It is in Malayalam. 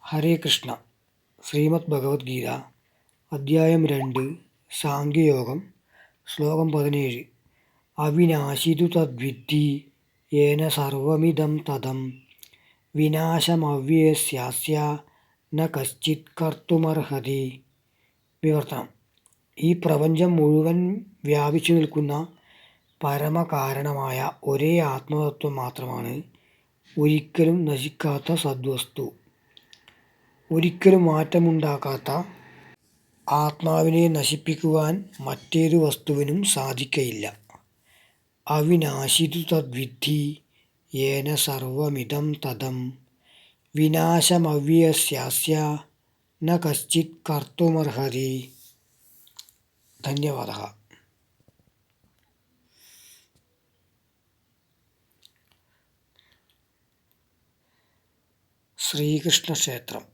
ഹരേ കൃഷ്ണ. ശ്രീമദ് ഭഗവത്ഗീത അധ്യായം 2 സാംഖ്യയോഗം ശ്ലോകം 17. അവിനാശിതു തദ്വിദ്ധി യേന സർവമിദം തതം വിനാശമവ്യയസ്യാസ്യ ന കശ്ചിത് കർത്തുമർഹതി. വിവർത്തനം: ഈ പ്രപഞ്ചം മുഴുവൻ വ്യാപിച്ചു നിൽക്കുന്ന പരമകാരണമായ ഒരേ ആത്മതത്വം മാത്രമാണ് ഒരിക്കലും നശിക്കാത്ത സദ്വസ്തു. ഒരിക്കലും മാറ്റമുണ്ടാകാത്ത ആത്മാവിനെ നശിപ്പിക്കുവാൻ മറ്റേതു വസ്തുവിനും സാധിക്കയില്ല. അവിനാശിതു തദ്വിദ്ധി യേന സർവമിദം തതം വിനാശമവ്യയസ്യാസ്യ ന കശ്ചിത് കർത്തുമർഹതി. ധന്യവാദഃ. ശ്രീകൃഷ്ണ ക്ഷേത്രം.